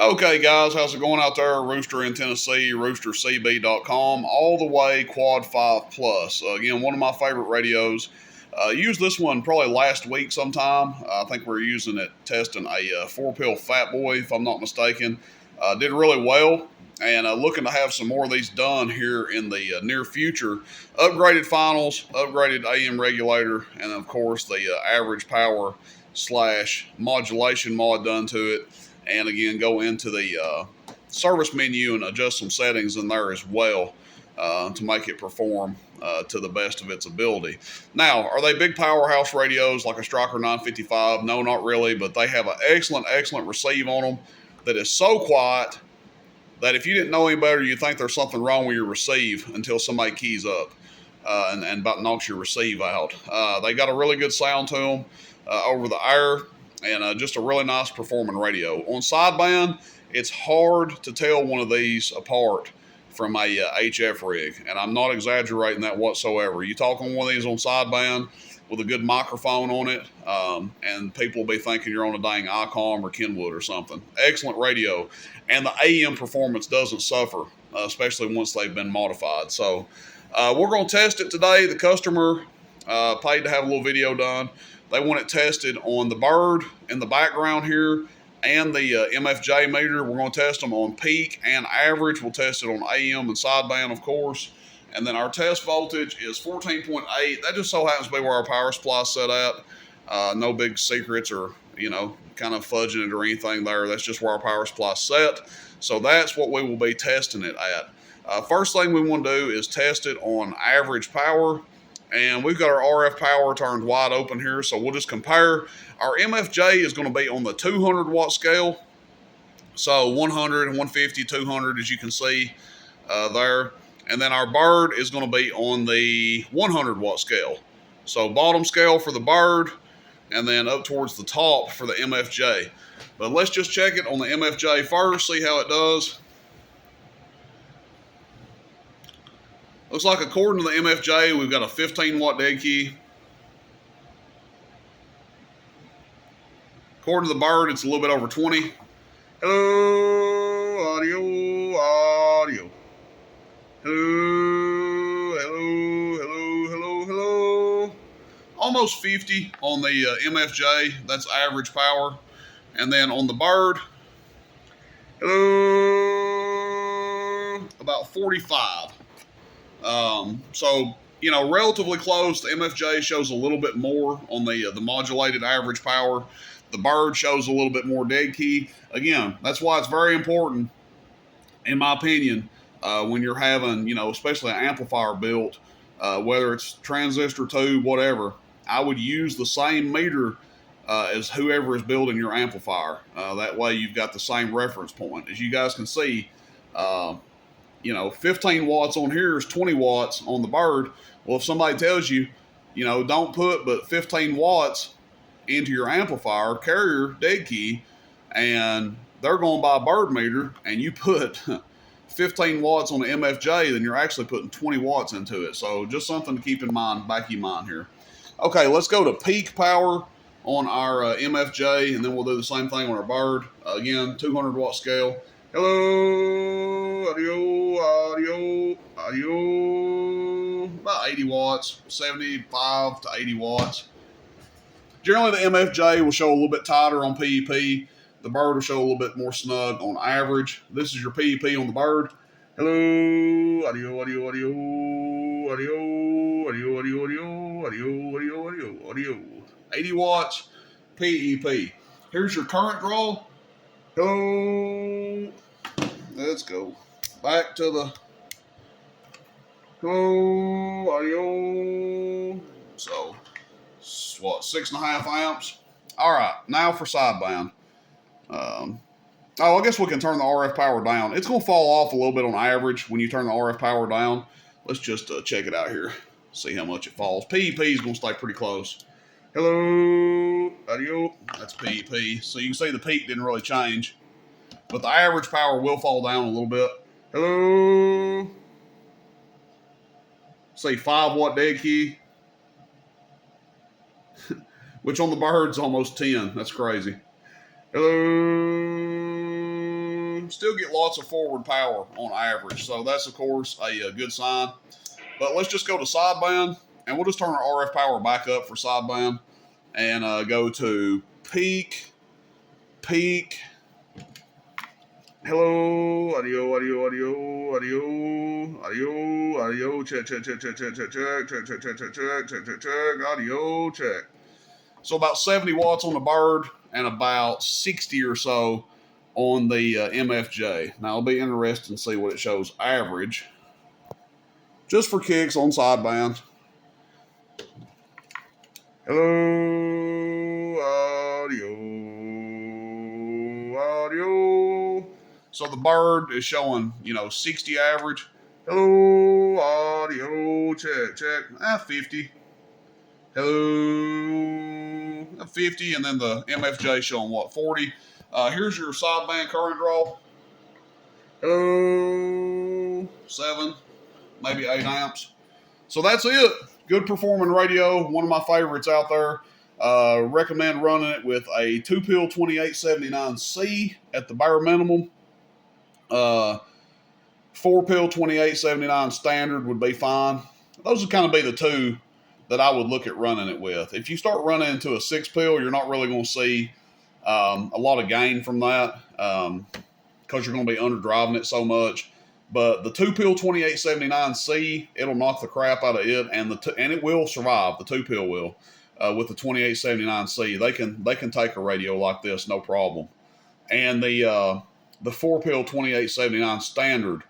Okay, guys, how's it going out there? Rooster in Tennessee, roostercb.com, all the way Quad 5 Plus. Again, one of my favorite radios. Used this one probably last week sometime. I think we were using it, testing a 4-pill Fat Boy, if I'm not mistaken. Did really well, and looking to have some more of these done here in the near future. Upgraded finals, upgraded AM regulator, and of course the average power / modulation mod done to it. And again, go into the service menu and adjust some settings in there as well to make it perform to the best of its ability. Now, are they big powerhouse radios like a Striker 955? No, not really, but they have an excellent receive on them that is so quiet that if you didn't know any better, you'd think there's something wrong with your receive until somebody keys up and about knocks your receive out. They got a really good sound to them over the air, and just a really nice performing radio. On sideband, it's hard to tell one of these apart from a HF rig, and I'm not exaggerating that whatsoever. You talk on one of these on sideband with a good microphone on it, and people will be thinking you're on a dang ICOM or Kenwood or something. Excellent radio, and the AM performance doesn't suffer, especially once they've been modified. So we're going to test it today. The customer paid to have a little video done. They want it tested on the Bird in the background here and the MFJ meter. We're going to test them on peak and average. We'll test it on AM and sideband, of course. And then our test voltage is 14.8. That just so happens to be where our power supply is set at. No big secrets or, kind of fudging it or anything there. That's just where our power supply is set. So that's what we will be testing it at. First thing we want to do is test it on average power. And we've got our RF power turned wide open here, so we'll just compare. Our MFJ is going to be on the 200 watt scale. So 100, 150, 200, as you can see there. And then our Bird is going to be on the 100 watt scale. So bottom scale for the Bird, and then up towards the top for the MFJ. But let's just check it on the MFJ first, see how it does. Looks like according to the MFJ, we've got a 15 watt dead key. According to the Bird, it's a little bit over 20. Hello, audio, audio. Hello. Almost 50 on the MFJ. That's average power. And then on the Bird, hello, about 45. So, relatively close. The MFJ shows a little bit more on the modulated average power. The Bird shows a little bit more dead key. Again, that's why it's very important, in my opinion, when you're having, especially an amplifier built, whether it's transistor tube, whatever, I would use the same meter as whoever is building your amplifier. That way you've got the same reference point. As you guys can see, 15 watts on here is 20 watts on the Bird. Well, if somebody tells you, don't put but 15 watts into your amplifier, carrier, dead key, and they're going to buy a Bird meter, and you put 15 watts on the MFJ, then you're actually putting 20 watts into it. So just something to keep in mind, back of your mind here. Okay, let's go to peak power on our MFJ, and then we'll do the same thing on our Bird. Again, 200 watt scale. Hello, audio. About 80 watts, 75 to 80 watts. Generally, the MFJ will show a little bit tighter on PEP. The Bird will show a little bit more snug on average. This is your PEP on the Bird. Hello, audio. 80 watts, PEP. Here's your current draw. Hello. Let's go back to the hello audio. So, what, 6.5 amps? All right, now for sideband. I guess we can turn the RF power down. It's going to fall off a little bit on average when you turn the RF power down. Let's just check it out here. See how much it falls. PEP is going to stay pretty close. Hello, audio. That's PEP. So you can see the peak didn't really change, but the average power will fall down a little bit. Hello. Say 5 watt dead key, which on the Bird's almost 10. That's crazy. Hello. still get lots of forward power on average. So that's, of course, a good sign. But let's just go to sideband, and we'll just turn our RF power back up for sideband and go to peak. Hello, audio, check, audio, check. So about 70 watts on the Bird and about 60 or so on the MFJ. Now it'll be interesting to see what it shows average, just for kicks on sideband. Hello, audio. So the Bird is showing, 60 average. Hello, audio, check. 50. Hello, 50, and then the MFJ showing what, 40. Here's your sideband current draw. Hello, 7, maybe 8 amps. So that's it. Good performing radio, one of my favorites out there. Recommend running it with a 2-pill 2879C at the bare minimum. 4-pill 2879 standard would be fine. Those would kind of be the two that I would look at running it with. If you start running into a 6-pill, you're not really going to see a lot of gain from that because you're going to be underdriving it so much. But the 2-pill 2879C, it'll knock the crap out of it, and it will survive. The 2-pill will with the 2879C. They can take a radio like this, no problem. And the 4-pill 2879 standard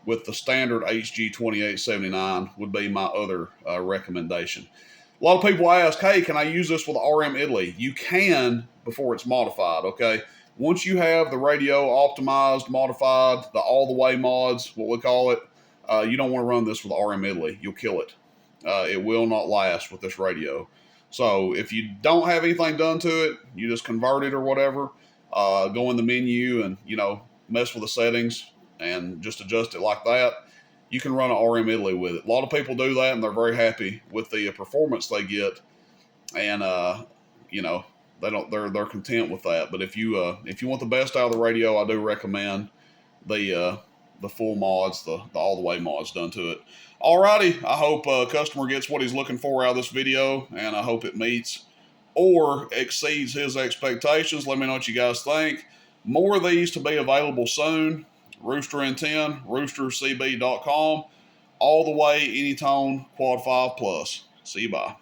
with the standard HG 2879 would be my other recommendation. A lot of people ask, hey, can I use this with RM Italy? You can before it's modified, okay? Once you have the radio optimized, modified, the all-the-way mods, what we call it, you don't want to run this with RM Italy. You'll kill it. It will not last with this radio. So if you don't have anything done to it, you just convert it or whatever, go in the menu and, mess with the settings and just adjust it like that, you can run an RM Italy with it. A lot of people do that, and they're very happy with the performance they get, and they're content with that. But if you want the best out of the radio, I do recommend the full mods, the all the way mods done to it. Alrighty, I hope a customer gets what he's looking for out of this video, and I hope it meets or exceeds his expectations. Let me know what you guys think. More of these to be available soon. Rooster in 10, roostercb.com, all the way Anytone Quad 5 Plus. See you, bye.